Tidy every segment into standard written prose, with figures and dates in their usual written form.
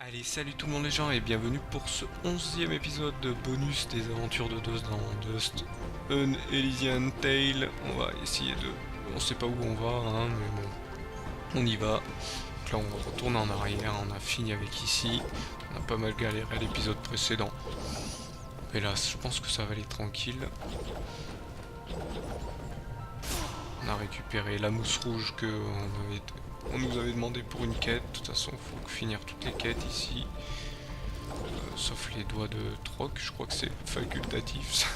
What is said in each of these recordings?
Allez, salut tout le monde les gens et bienvenue pour ce 11e épisode de bonus des aventures de Dust dans Dust An Elysian Tale. On va essayer de... On sait pas où on va, hein, mais bon, on y va. Donc là on va retourner en arrière, on a fini avec ici. On a pas mal galéré à l'épisode précédent. Mais là, je pense que ça va aller tranquille. On a récupéré la mousse rouge que on nous avait demandé pour une quête. De toute façon, il faut finir toutes les quêtes ici. Sauf les doigts de troc, je crois que c'est facultatif ça.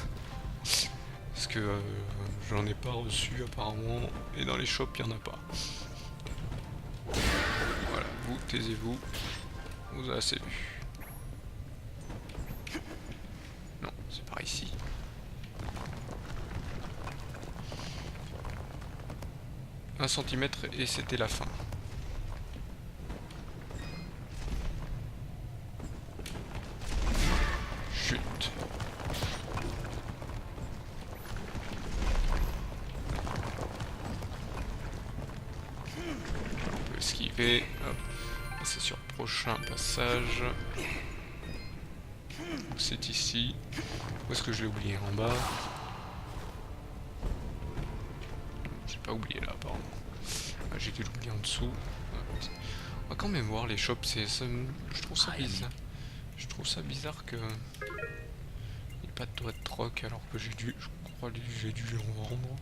Parce que j'en ai pas reçu apparemment. Et dans les shops, il n'y en a pas. Voilà, vous, taisez-vous. On vous a assez vu. Non, c'est par ici. Un centimètre et c'était la fin. Chute. On peut esquiver. Hop. C'est sur le prochain passage. C'est ici. Où est-ce que je l'ai oublié? En bas. J'ai pas oublié là apparemment. J'ai dû l'oublier en dessous. On va quand même voir les shops, je trouve ça bizarre. Je trouve ça bizarre que il n'y ait pas de doigt de troc alors que j'ai dû, je crois que j'ai dû en vendre.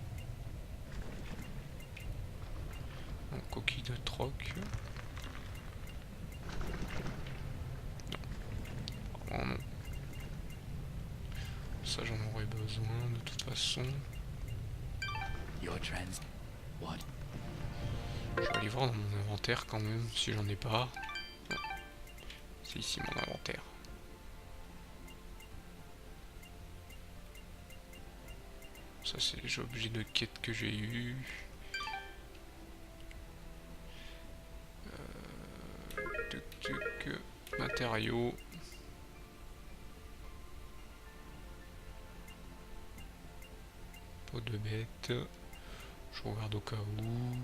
Donc, coquille de troc. Non. Oh non. Ça j'en aurais besoin de toute façon. Je vais aller voir dans mon inventaire quand même si j'en ai pas. C'est ici mon inventaire. Ça c'est les objets de quête que j'ai eu. Matériaux. Peau de bête. Je regarde au cas où.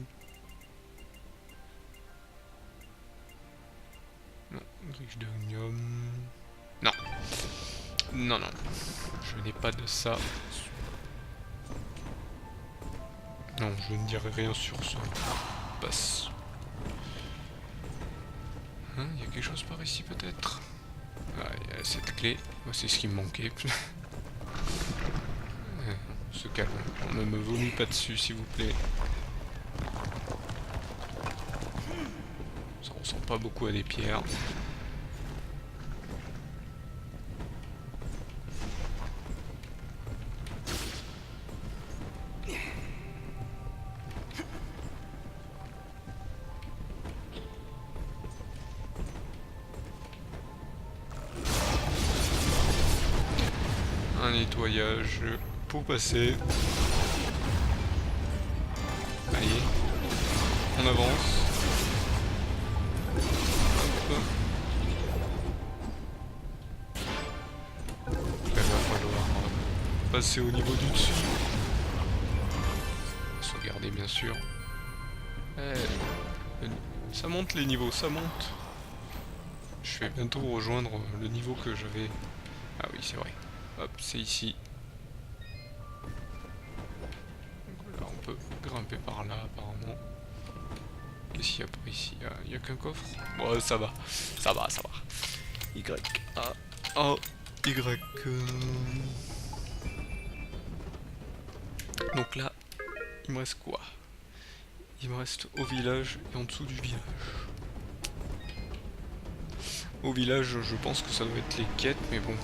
Non, griffe d'oignon. Non. Non, non. Je n'ai pas de ça. Non, je ne dirai rien sur ce passe. Hein, il y a quelque chose par ici peut-être? Ah, il y a cette clé. Moi, c'est ce qui me manquait. Se calme. On ne me vomit pas dessus, s'il vous plaît. Ça ressemble pas beaucoup à des pierres. Un nettoyage pour passer. Allez, on avance. Hop. Il va falloir passer au niveau du dessus. Sauvegarder bien sûr. Ça monte les niveaux, ça monte. Je vais bientôt rejoindre le niveau que j'avais. Ah oui, c'est vrai. Hop, c'est ici. Donc là, on peut grimper par là, apparemment. Qu'est-ce qu'il y a par ici? Il n'y a qu'un coffre? Bon, ça va. Ça va, ça va. Y, A, A, Y. Donc là, il me reste quoi? Il me reste au village et en dessous du village. Au village, je pense que ça doit être les quêtes, mais bon.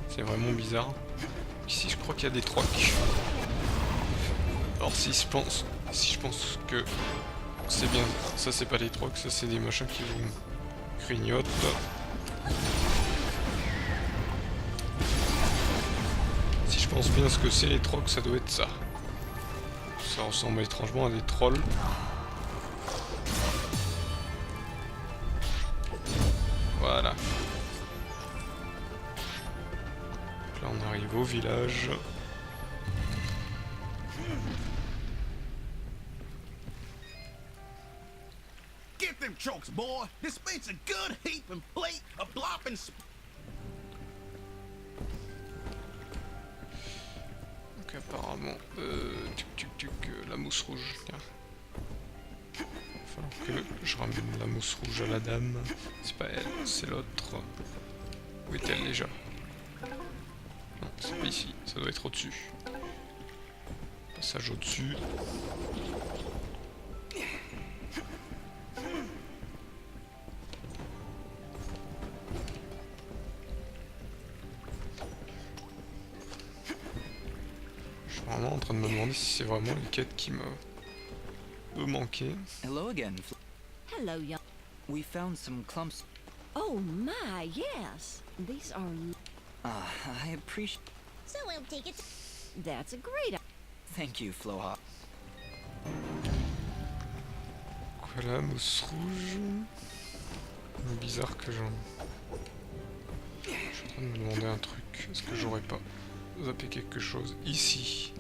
C'est vraiment bizarre. Ici, je crois qu'il y a des trocs. Alors si je pense que c'est bien, ça c'est pas des trocs, ça c'est des machins qui vous grignotent. Si je pense bien ce que c'est les trocs, ça doit être ça. Ça ressemble étrangement à des trolls. Voilà. Donc là on arrive au village. them chokes, boy. This makes a good heaping plate of blopping. Donc apparemment, la mousse rouge, tiens. Il va falloir que je ramène la mousse rouge à la dame. C'est pas elle, c'est l'autre. Où est-elle déjà? Non, c'est pas ici, ça doit être au-dessus. Passage au-dessus. Je suis vraiment en train de me demander si c'est vraiment les quêtes qui me manquaient. Hello again. Hello, young. We found some clumps. Oh my, yes. These are. I appreciate. So we'll take it. That's a great. Thank you, Floha. Voilà, mousse rouge. Bizarre que j'en... Je suis en train de me demander un truc. Est-ce que j'aurais pas zappé quelque chose ici?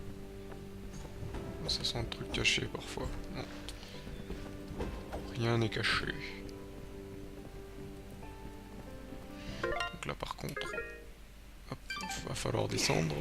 Ça sent un truc caché parfois. Non. Rien n'est caché. Donc là par contre, hop, va falloir descendre.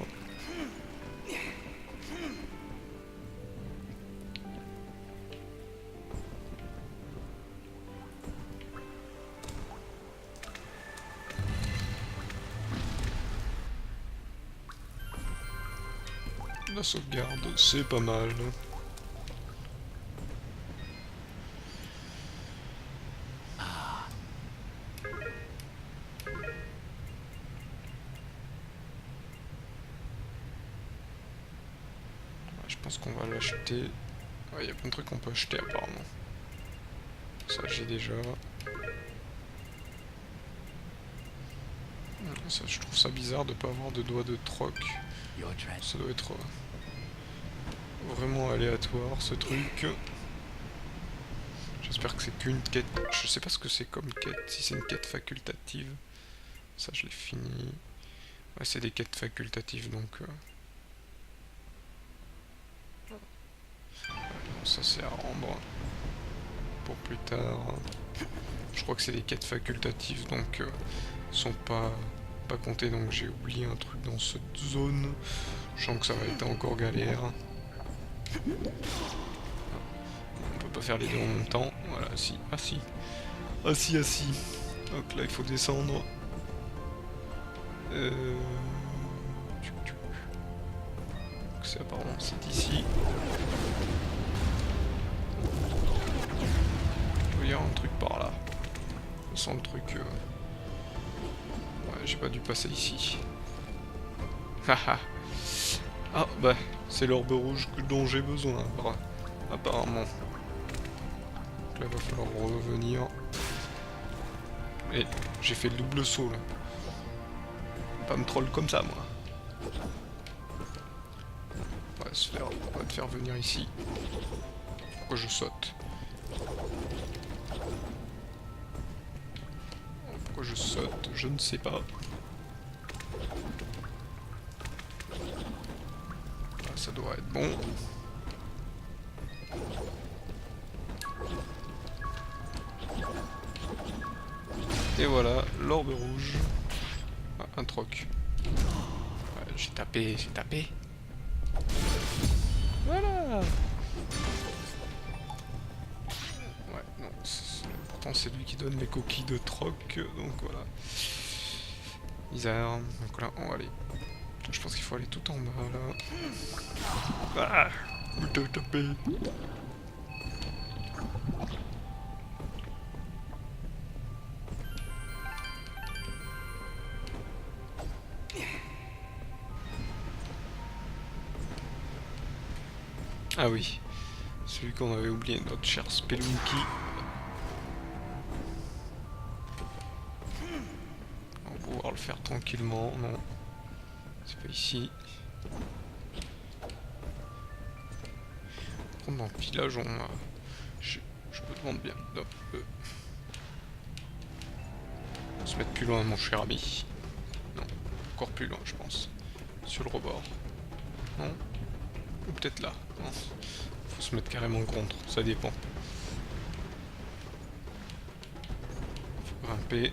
La sauvegarde, c'est pas mal. Je pense qu'on va l'acheter. Il y a plein de trucs qu'on peut acheter apparemment. Ça j'ai déjà. Ça, je trouve ça bizarre de pas avoir de doigt de troc. Ça doit être vraiment aléatoire ce truc. J'espère que c'est qu'une quête. Je sais pas ce que c'est comme quête, si c'est une quête facultative. Ça je l'ai fini. Ouais, c'est des quêtes facultatives donc... ça c'est à rendre pour plus tard. Je crois que c'est des quêtes facultatives donc sont pas comptées, donc j'ai oublié un truc dans cette zone. Je sens que ça va être encore galère. On peut pas faire les deux en même temps. Voilà, si. Ah si. Ah si, ah si. Donc là il faut descendre. C'est apparemment c'est ici. Il y a un truc par là. Je sens le truc. Ouais, j'ai pas dû passer ici. Haha. Ah bah, c'est l'orbe rouge dont j'ai besoin, apparemment. Donc là, va falloir revenir. Et j'ai fait le double saut là. Pas me troll comme ça, moi. On va te faire venir ici. Pourquoi je saute? Pourquoi je saute? Je ne sais pas. Ah, ça doit être bon. Et voilà, l'orbe rouge. Ah, un troc. Ouais, j'ai tapé, j'ai tapé. Voilà. Ouais, non, pourtant c'est lui qui donne les coquilles de troc, donc voilà. Bizarre. Donc là, on va aller. Je pense qu'il faut aller tout en bas là. Ah, où t'as tapé? Ah oui, celui qu'on avait oublié, notre cher Spelunky. On va pouvoir le faire tranquillement, non. C'est pas ici. Par contre, dans le village, je me demande bien. On va se mettre plus loin, mon cher ami. Non, encore plus loin, je pense. Sur le rebord. Non. Ou peut-être là. Non. Faut se mettre carrément contre, ça dépend. grimper.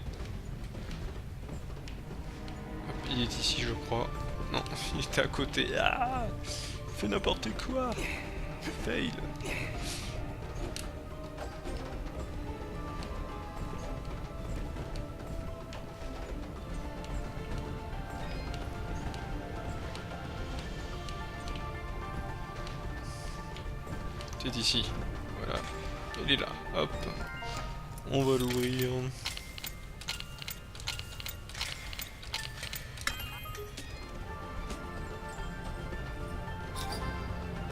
Hop, il est ici, je crois. Non, il était à côté. Ah, il fait n'importe quoi. Fail. C'est ici. Voilà. Il est là. Hop. On va l'ouvrir.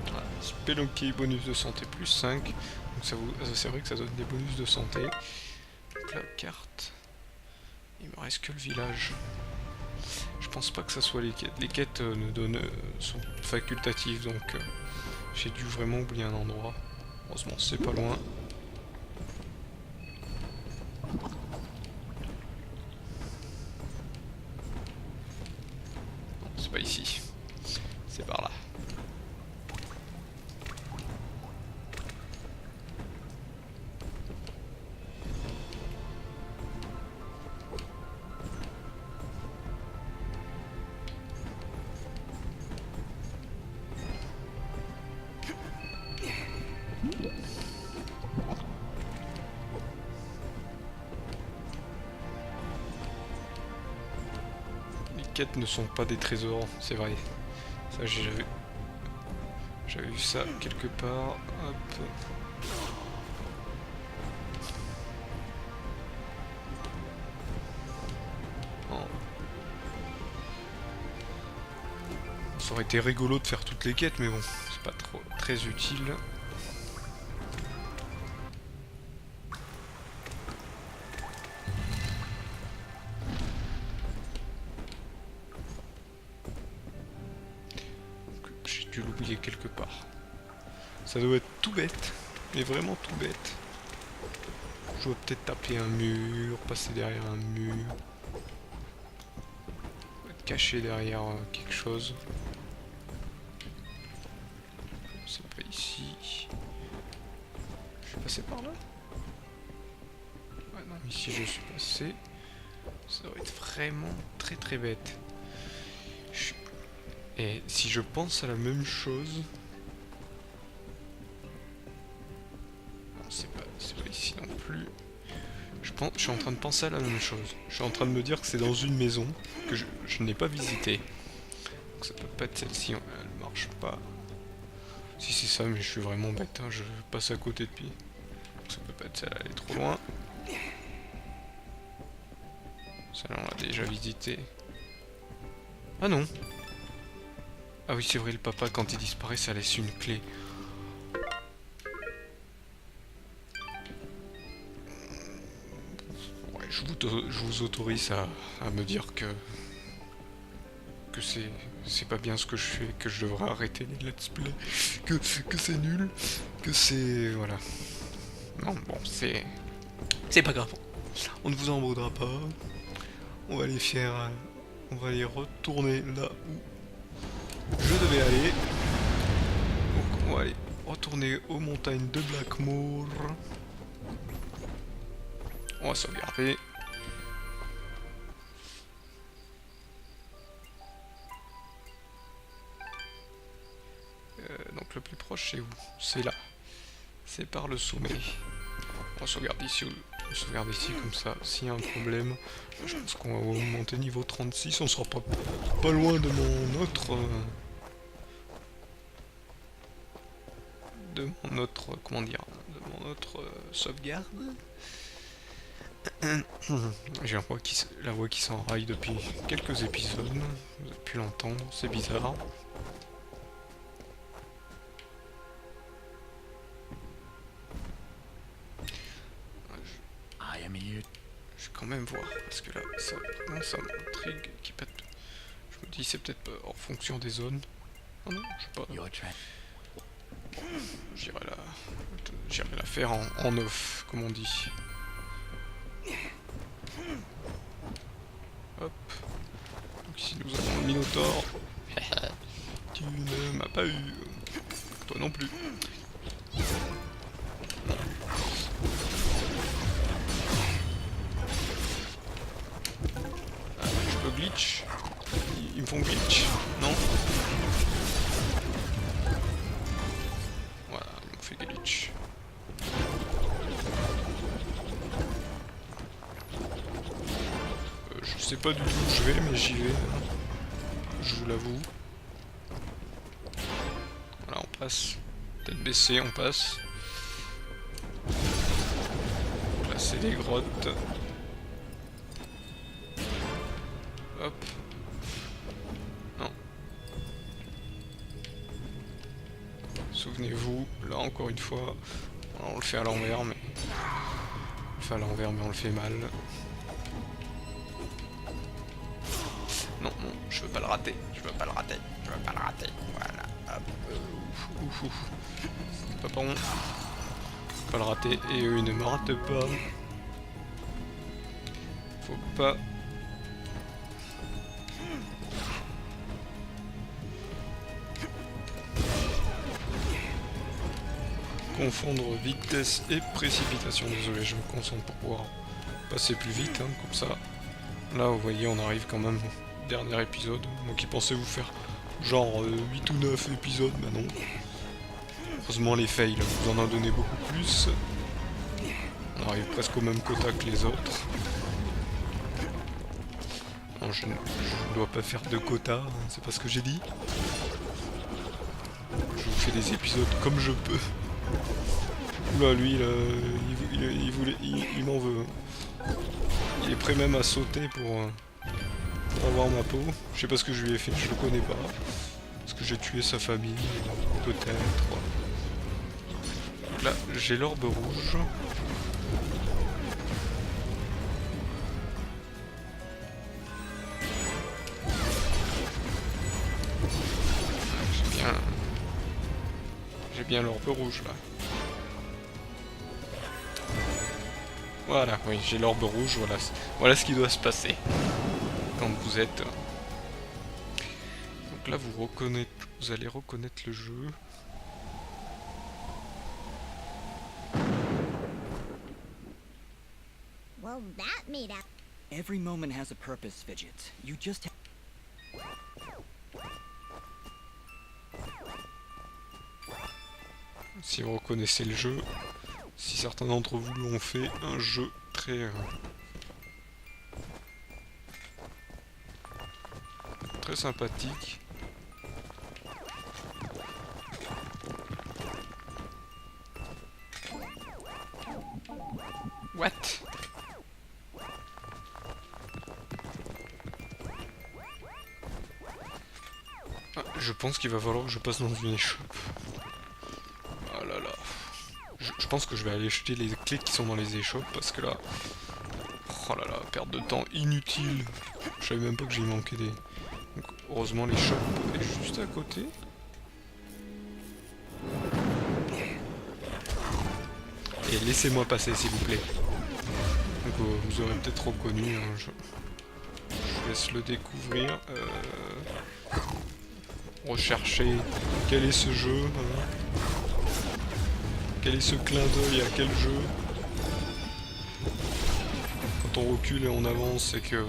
Voilà. Spelunky bonus de santé plus 5. Donc c'est vrai que ça donne des bonus de santé. Donc la carte. Il me reste que le village. Je pense pas que ça soit les quêtes. Les quêtes sont facultatives, donc j'ai dû vraiment oublier un endroit. Heureusement, c'est pas loin. Non, c'est pas ici. C'est par là. Les quêtes ne sont pas des trésors, c'est vrai. Ça j'avais vu ça quelque part. Hop. Oh. Ça aurait été rigolo de faire toutes les quêtes, mais bon, c'est pas trop très utile. J'ai dû l'oublier quelque part. Ça doit être tout bête, mais vraiment tout bête. Je dois peut-être taper un mur, passer derrière un mur. Être caché derrière quelque chose. C'est pas ici. Je suis passé par là? Ouais, non, ici je suis passé. Ça doit être vraiment très très bête. Et si je pense à la même chose... Non, c'est pas ici non plus. Je suis en train de penser à la même chose. Je suis en train de me dire que c'est dans une maison que je n'ai pas visitée. Donc ça peut pas être celle-ci, elle marche pas. Si c'est ça, mais je suis vraiment bête, hein, je passe à côté depuis. Donc ça peut pas être celle-là, elle est trop loin. Celle-là on l'a déjà visitée. Ah non! Ah oui, c'est vrai, le papa, quand il disparaît, ça laisse une clé. Ouais, je vous autorise à me dire que c'est pas bien ce que je fais, que je devrais arrêter les let's play, que c'est nul, que c'est... voilà. Non, bon, c'est pas grave. On ne vous en voudra pas. On va les faire... on va les retourner là où... je devais aller. Donc on va aller retourner aux montagnes de Blackmoor. On va sauvegarder. Donc le plus proche c'est où? C'est là. C'est par le sommet. On sauvegarde ici, comme ça. S'il y a un problème, je pense qu'on va monter niveau 36. On sera pas loin de mon autre... comment dire, de mon autre sauvegarde. J'ai la voix qui s'enraille depuis quelques épisodes. Vous avez pu l'entendre, c'est bizarre. Je vais quand même voir, parce que là, ça m'intrigue qu'il pète. Je me dis, c'est peut-être pas en fonction des zones. Oh non, je sais pas. J'irai la faire en off, comme on dit. Hop. Donc ici nous avons le Minotaure. Tu ne m'as pas eu. Toi non plus. fait glitch. Je sais pas du tout où je vais, mais j'y vais. Je vous l'avoue. Voilà, on passe. Tête baissée, on passe. Là, c'est les grottes. Hop. Non. Souvenez-vous, là encore une fois, on le fait à l'envers, mais... On le fait à l'envers, mais on le fait mal. Non, non, je veux pas le rater, je veux pas le rater, je veux pas le rater. Voilà, hop, ouf, ouf, ouf. C'est pas bon. Faut pas le rater, et eux ils ne me ratent pas. Faut pas... confondre vitesse et précipitation. Désolé, je me concentre pour pouvoir passer plus vite, hein, comme ça. Là, vous voyez, on arrive quand même au dernier épisode. Moi qui pensais vous faire genre 8 ou 9 épisodes, bah non. Heureusement, les fails, vous en a donné beaucoup plus. On arrive presque au même quota que les autres. Non, je ne dois pas faire de quota, hein, c'est pas ce que j'ai dit. Je vous fais des épisodes comme je peux. Oula, lui, là, il m'en veut. Il est prêt même à sauter pour avoir ma peau. Je sais pas ce que je lui ai fait, je le connais pas. Est-ce que j'ai tué sa famille? Peut-être. Là, j'ai l'orbe rouge. J'ai bien l'orbe rouge là. Voilà, oui, j'ai l'orbe rouge, voilà, voilà ce qui doit se passer quand vous êtes... Donc là, vous allez reconnaître le jeu. Well, that made up. Every moment has a purpose, Fidget. You just have... Si vous reconnaissez le jeu, si certains d'entre vous l'ont fait, un jeu très sympathique. What? Ah, je pense qu'il va falloir que je passe dans une échoppe. Oh là là. Je pense que je vais aller jeter les clés qui sont dans les échoppes parce que là... Oh là là, perte de temps inutile. Je savais même pas que j'y manquais des... Donc, heureusement l'échoppe est juste à côté. Et laissez-moi passer s'il vous plaît. Donc vous aurez peut-être reconnu, hein, je laisse le découvrir. Rechercher quel est ce jeu, hein. Quel est ce clin d'œil à quel jeu? Quand on recule et on avance, c'est que...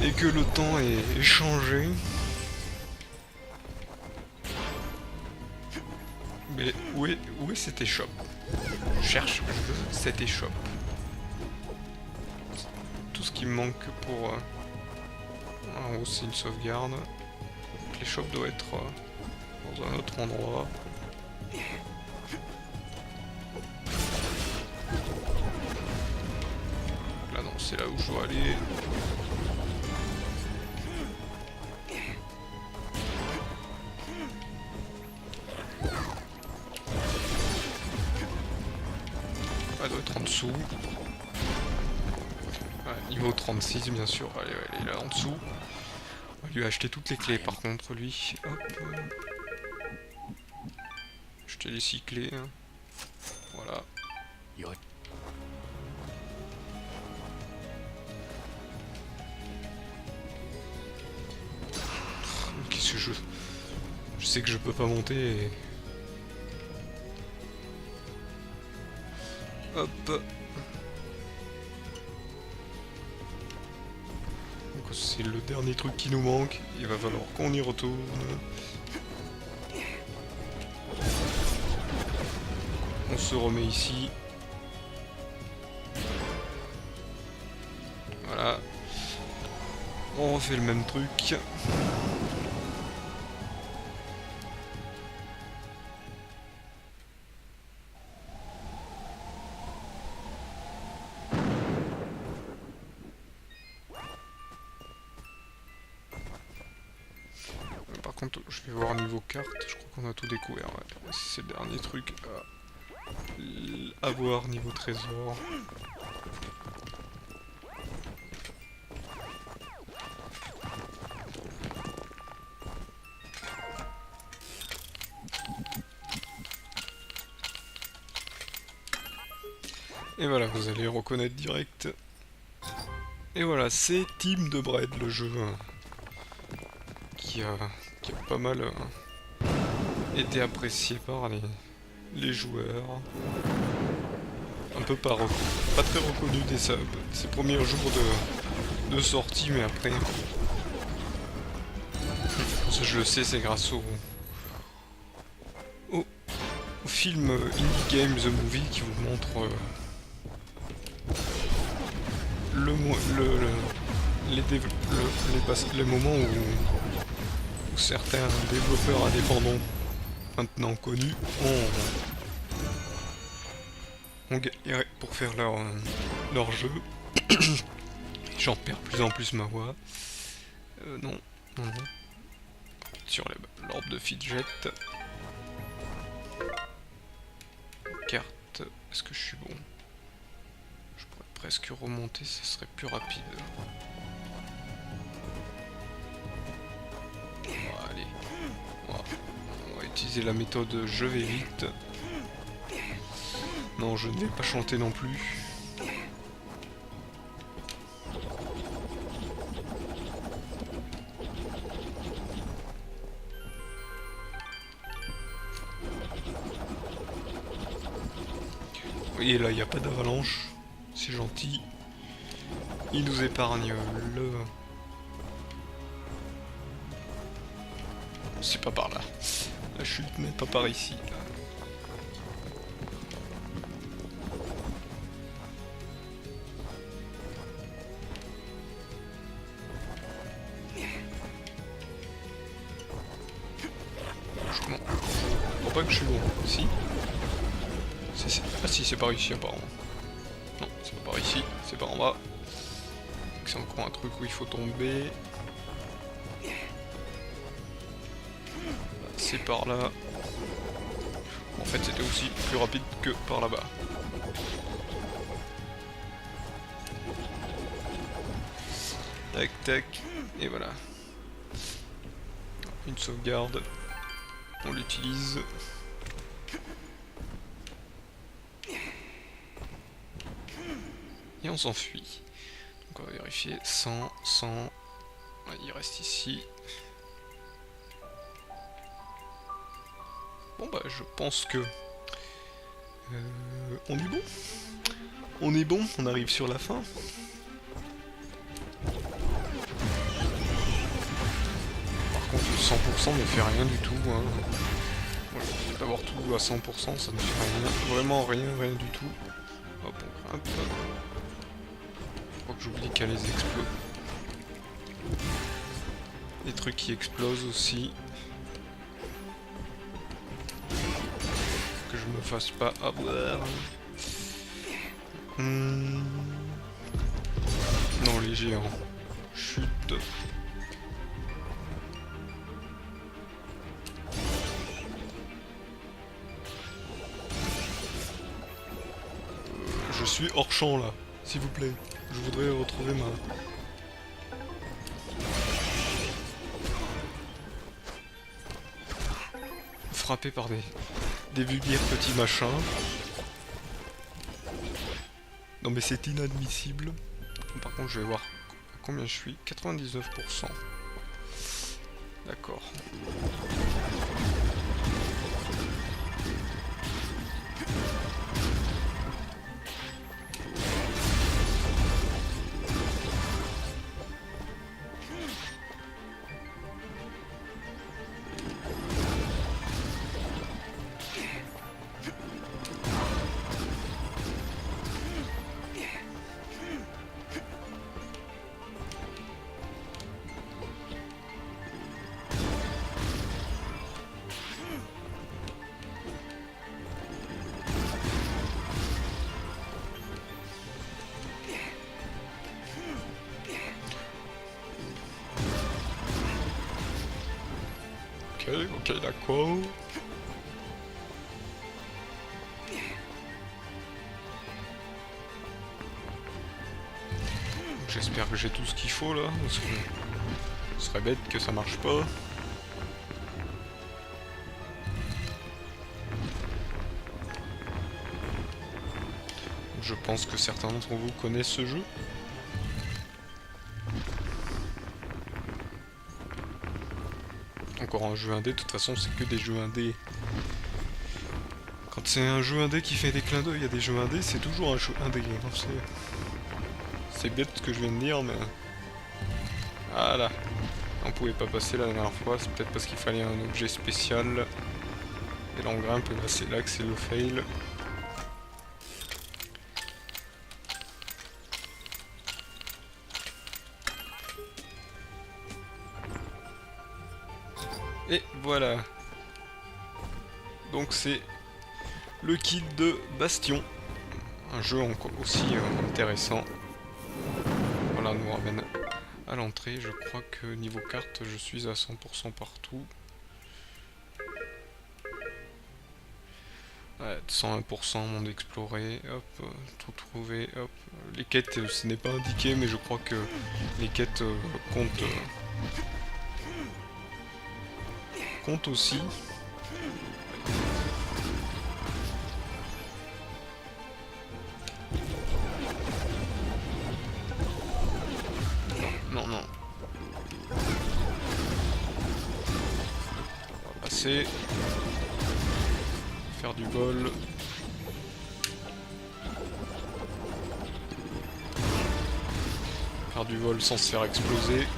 Et que le temps est changé. Mais où est cette échoppe? Je cherche cette échoppe. Tout ce qui me manque pour... En haut c'est une sauvegarde. L'échoppe doit être dans un autre endroit. Là non, c'est là où je dois aller. Elle doit être en dessous. Ouais, niveau 36 bien sûr, elle est là en dessous. On va lui acheter toutes les clés par contre lui. Hop. Acheter les 6 clés. Hein. Voilà. Qu'est-ce que je sais que je peux pas monter et... Hop. Donc c'est le dernier truc qui nous manque. Il va falloir qu'on y retourne. On se remet ici. Voilà. On refait le même truc. Par contre, je vais voir niveau carte, je crois qu'on a tout découvert. Ouais. C'est le dernier truc à voir niveau trésor. Et voilà, vous allez reconnaître direct. Et voilà, c'est Team de Bread, le jeu qui a pas mal été apprécié par les joueurs. Un peu pas très reconnu dès ses premiers jours de sortie, mais après... Ça je le sais, c'est grâce au film Indie Game The Movie qui vous montre les moments où certains développeurs indépendants maintenant connus ont galéré pour faire leur jeu. J'en perds plus en plus ma voix. Non. Sur l'orbe de Fidget. Carte. Est-ce que je suis bon? Je pourrais presque remonter, ça serait plus rapide. Bon, allez. On va utiliser la méthode je vais vite. Non, je ne vais pas chanter non plus. Vous voyez là, il n'y a pas d'avalanche. C'est gentil. Il nous épargne C'est pas par là. La chute n'est pas par ici. Franchement, je crois pas que je suis bon. Si. Ah si, c'est par ici apparemment. Non, c'est pas par ici, c'est par en bas. C'est encore un truc où il faut tomber. C'est par là. En fait, c'était aussi plus rapide que par là-bas. Tac, tac. Et voilà. Une sauvegarde. On l'utilise. Et on s'enfuit. Donc on va vérifier 100, 100. Ouais, il reste ici. Bon bah je pense que on est bon. On est bon, on arrive sur la fin. Par contre 100% ne fait rien du tout. Hein. Voilà, d'avoir tout à 100%, ça ne fait rien. Vraiment rien du tout. Hop, on grimpe. Je crois que j'oublie qu'il y a les explos. Des trucs qui explosent aussi. Que je me fasse pas avoir. Non, les géants. Chute. Je suis hors champ là, s'il vous plaît. Je voudrais retrouver ma... Frappé par des vulgaires petits machins. Non mais c'est inadmissible. Par contre je vais voir à combien je suis. 99%. D'accord. ok, d'accord. J'espère que j'ai tout ce qu'il faut là, parce que ce serait bête que ça marche pas. Je pense que certains d'entre vous connaissent ce jeu. Encore un jeu indé, de toute façon c'est que des jeux indés. Quand c'est un jeu indé qui fait des clins d'œil à des jeux indés, c'est toujours un jeu indé. C'est bête ce que je viens de dire, mais... Voilà. On pouvait pas passer la dernière fois, c'est peut-être parce qu'il fallait un objet spécial. Et là on grimpe, et là c'est là que c'est le fail. Et voilà. Donc c'est le kit de Bastion. Un jeu encore aussi intéressant. Voilà, nous ramène à l'entrée. Je crois que niveau carte, je suis à 100% partout. Ouais, 101% monde exploré. Hop, tout trouvé. Hop. Les quêtes, ce n'est pas indiqué, mais je crois que les quêtes comptent aussi. Non, non. On va passer. Faire du vol. Faire du vol sans se faire exploser.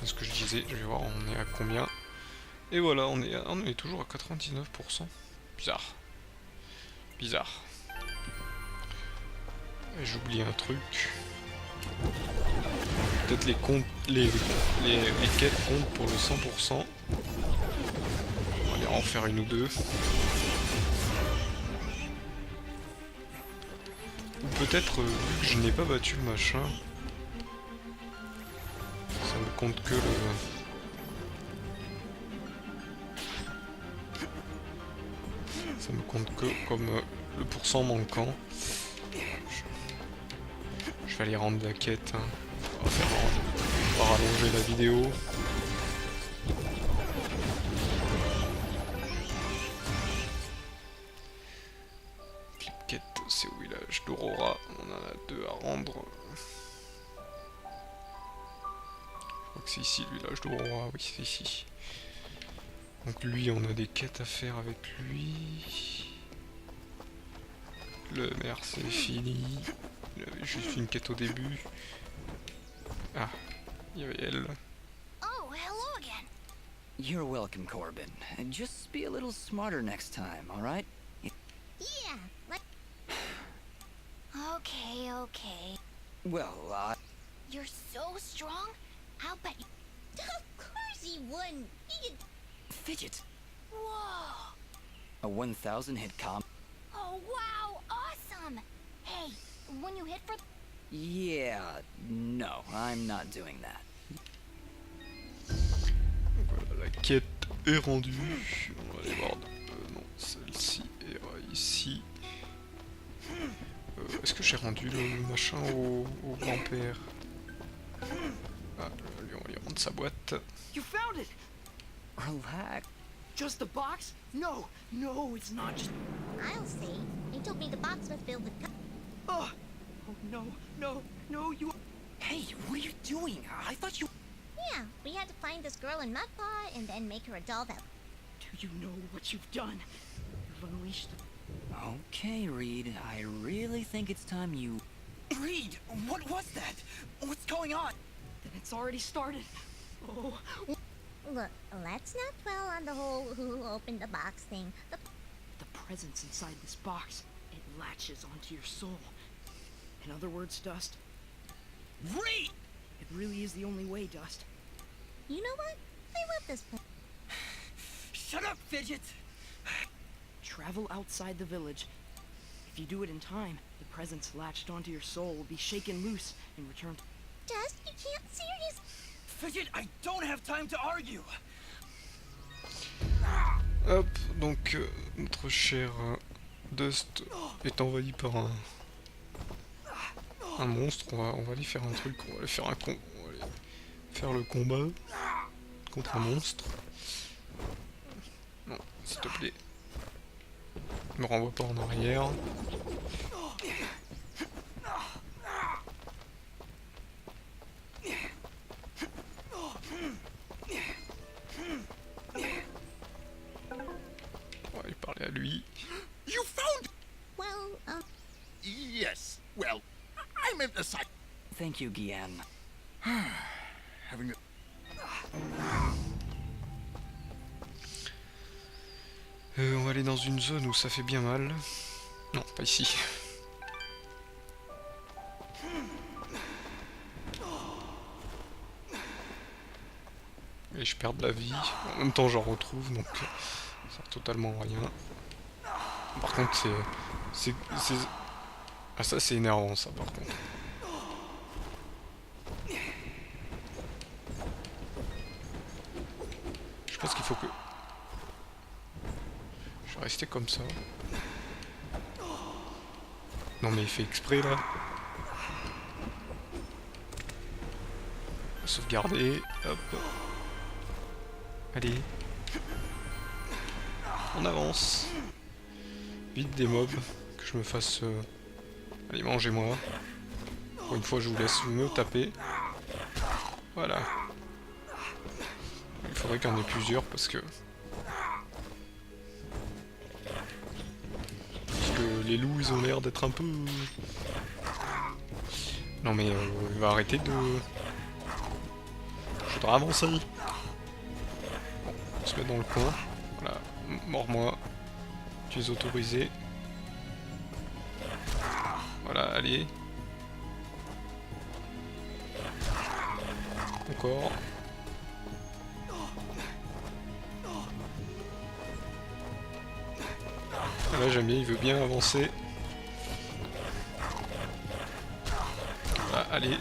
Ce que je disais, je vais voir on est à combien. Et voilà, on est toujours à 99%. Bizarre. Bizarre. Et j'oublie un truc. Peut-être les quêtes comptent pour le 100%. On va aller en faire une ou deux. Ou peut-être, vu que je n'ai pas battu le machin, ça ne compte que le... Ça me compte que comme le pourcent manquant. Je vais aller rendre la quête. Hein. On va rallonger la vidéo. Clip quête, c'est au village d'Aurora. On en a 2 à rendre. Je crois que c'est ici le village d'Aurora. Oui, c'est ici. Donc lui, on a des quêtes à faire avec lui. Le maire, c'est fini. Il avait juste une quête au début. Ah, il y avait elle. Oh, hello again. You're welcome, Corbin. And just be a little smarter next time, alright? Yeah, like... Okay, okay. Well, You're so strong, I'll bet you... Of course he wouldn't. He could... Fidget, Whoa! a 1,000 hit comp. Oh, wow, awesome! Hey, when you hit for... Yeah, no, I'm not doing that. Voilà, la quête est rendue. On va aller voir. Non, celle-ci est ici. Est-ce que j'ai rendu le machin au grand-père? Ah, lui, on va lui rendre sa boîte. You found it! Relax. Just the box? No, no, it's not just... I'll see. He told me the box was filled with... Oh, oh no, no, no, you... Hey, what are you doing? I thought you... Yeah, we had to find this girl in Mudpaw and then make her a doll that... Do you know what you've done? You've unleashed... Okay, Reed, I really think it's time you... Reed, what was that? What's going on? Then it's already started. Oh, Look, let's not dwell on the whole who opened the box thing. the presence inside this box, it latches onto your soul. In other words, Dust... Reed! It really is the only way, Dust. You know what? I love this place. Shut up, Fidget! Travel outside the village. If you do it in time, the presence latched onto your soul will be shaken loose and returned. Just, you can't serious... Fidget, I don't have time to argue! Hop, donc notre cher Dust est envahi par un monstre. On va aller faire un truc, on va aller faire on va aller faire le combat contre un monstre. Non, s'il te plaît. Me renvoie pas en arrière. On va aller parler à lui. You found. Well, Yes. Well, I meant the site. Thank you, Gian. Having a. On va aller dans une zone où ça fait bien mal. Non, pas ici. Et je perds de la vie. En même temps, j'en retrouve, donc ça sert totalement à rien. Par contre, ah, ça, c'est énervant, ça, par contre. Je pense qu'il faut que... Je vais rester comme ça. Non, mais il fait exprès, là. Sauvegarder, hop. Allez. On avance. Vite des mobs. Que je me fasse... Allez, mangez-moi. Pour une fois, je vous laisse me taper. Voilà. Il faudrait qu'il y en ait plusieurs parce que... les loups, ils ont l'air d'être un peu... Non mais il va arrêter de... Je voudrais avancer. Bon, on se met dans le coin. Voilà, mors-moi. Tu es autorisé. Voilà, allez. Encore. Là j'aime bien, il veut bien avancer. Voilà, allez.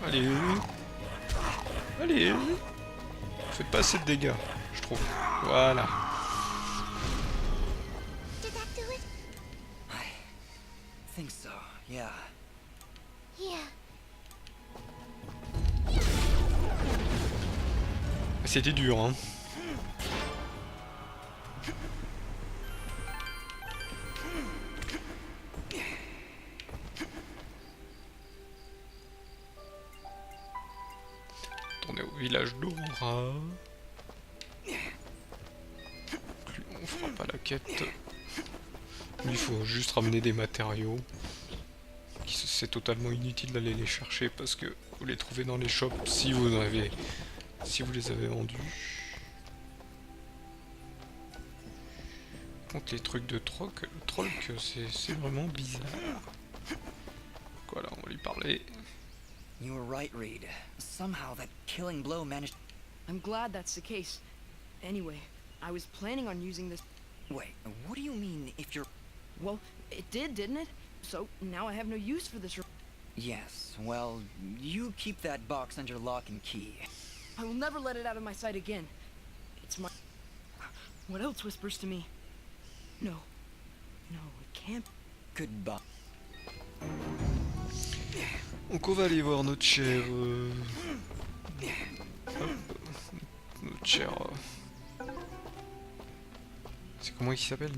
Allez. Allez. Faites pas assez de dégâts, je trouve. Voilà. did that do it? I think so, yeah. Yeah. C'était dur, hein. On est au village d'Aurora. On fera pas la quête. Il faut juste ramener des matériaux. C'est totalement inutile d'aller les chercher parce que vous les trouvez dans les shops si vous les avez vendus. Contre les trucs de troll, c'est vraiment bizarre. Voilà, on va lui parler. You were right, Reed. Somehow that killing blow managed... I'm glad that's the case. Anyway, I was planning on using this... Wait, what do you mean if you're... Well, it did, didn't it? So now I have no use for this. Yes, well, you keep that box under lock and key. I will never let it out of my sight again. It's my... What else whispers to me? No. No, it can't... Goodbye. Donc on va aller voir notre cher... notre cher... C'est comment il s'appelle?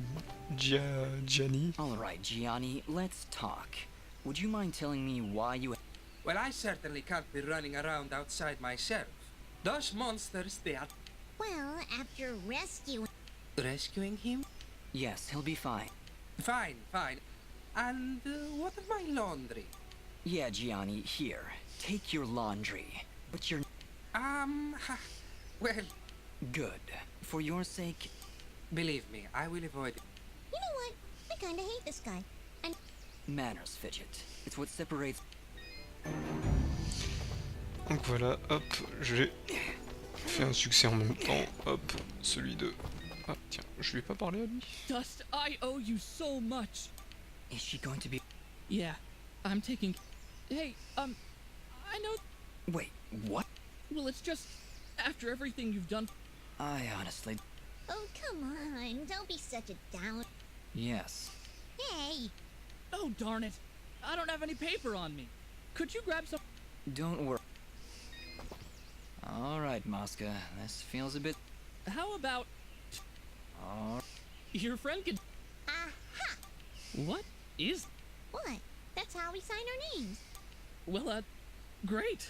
Gianni? All right, Gianni, let's talk. Would you mind telling me why you... Well, I certainly can't be running around outside myself. Those monsters, they are Well, after rescuing him? Yes, he'll be fine. Fine, fine. And what of my laundry? Yeah, Gianni, here. Take your laundry. But you're... Well, Good. For your sake... believe me, I will avoid it. You know what? I kinda hate this guy. And Manners, Fidget. It's what separates... Donc voilà, hop, j'ai fait un succès en même temps. Hop, celui de... Ah tiens, je lui ai pas parlé à lui. Dust, I owe you so much. Is she going to be... Yeah, I'm taking... Hey, I know... Wait, what? Well, it's just... After everything you've done... I honestly... Oh, come on. Don't be such a down. Yes. Hey, Oh, darn it. I don't have any paper on me. Could you grab some? Don't worry. All right, Mosca. This feels a bit. How about All your friend can. aha. What is? What? That's how we sign our names. Well, great.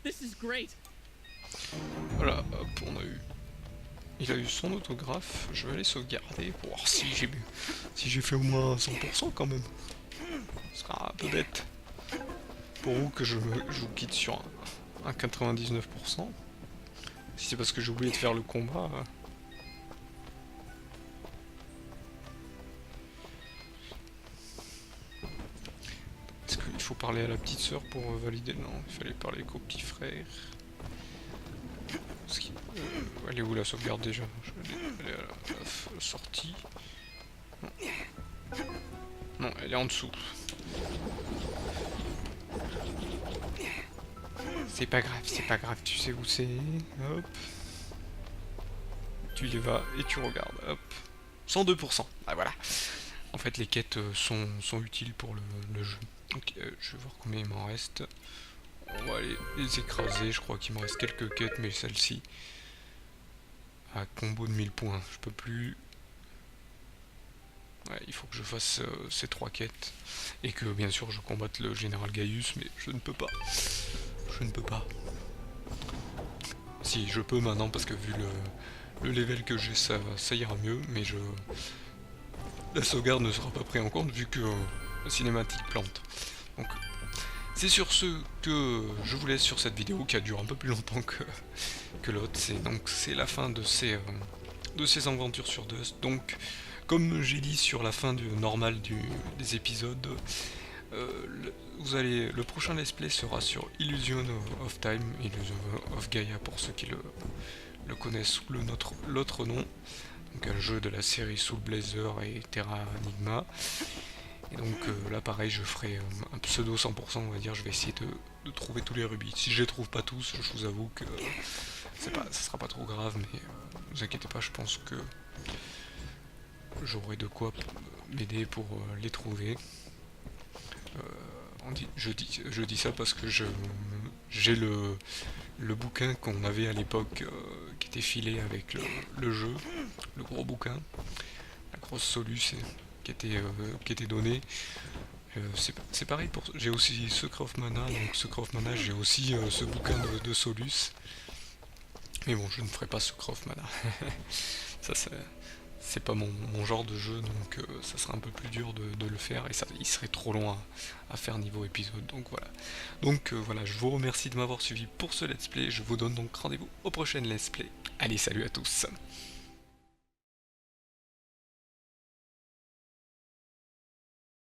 This is great. Voilà, hop, on a eu. Il a eu son autographe. Je vais aller sauvegarder pour voir si j'ai fait au moins 100% quand même. Ce sera un peu bête pour vous que je vous quitte sur un 99%. Si c'est parce que j'ai oublié de faire le combat. Est-ce qu'il faut parler à la petite sœur pour valider? Non, il fallait parler qu'au petit frère. Elle est où la sauvegarde déjà? Elle est à la sortie. Non. Non, elle est en dessous. C'est pas grave, tu sais où c'est. Hop. Tu y vas et tu regardes. Hop. 102%. Ah voilà. En fait, les quêtes sont utiles pour le jeu. Donc, je vais voir combien il m'en reste. On va aller les écraser. Je crois qu'il me reste quelques quêtes, mais celle-ci. À combo de 1000 points. Je peux plus. Ouais, il faut que je fasse ces 3 quêtes. Et que bien sûr je combatte le général Gaius, mais je ne peux pas. Je ne peux pas. Si, je peux maintenant parce que vu le level que j'ai, ça ira mieux, mais la sauvegarde ne sera pas prise en compte vu que la cinématique plante. Donc, c'est sur ce que je vous laisse sur cette vidéo qui a duré un peu plus longtemps que l'autre. C'est la fin de ces aventures sur Dust. Donc, comme j'ai dit sur la fin normale des épisodes, le prochain let's play sera sur Illusion of Time, Illusion of Gaia pour ceux qui le connaissent sous l'autre nom. Donc un jeu de la série Soul Blazer et Terra Enigma. Et donc là pareil, je ferai un pseudo 100%, on va dire. Je vais essayer de trouver tous les rubis. Si je les trouve pas tous, je vous avoue que ça sera pas trop grave, mais ne vous inquiétez pas, je pense que j'aurai de quoi m'aider pour les trouver. Je dis ça parce que j'ai le bouquin qu'on avait à l'époque qui était filé avec le jeu, le gros bouquin, la grosse Solus qui était donnée. C'est pareil pour. J'ai aussi Secret of Mana, donc Secret of Mana, j'ai aussi ce bouquin de Solus. Mais bon, je ne ferai pas Secret of Mana. Ça c'est pas mon genre de jeu, donc ça sera un peu plus dur de le faire et il serait trop long à faire niveau épisode, donc voilà. Donc voilà, je vous remercie de m'avoir suivi pour ce let's play, je vous donne donc rendez-vous au prochain let's play. Allez, salut à tous.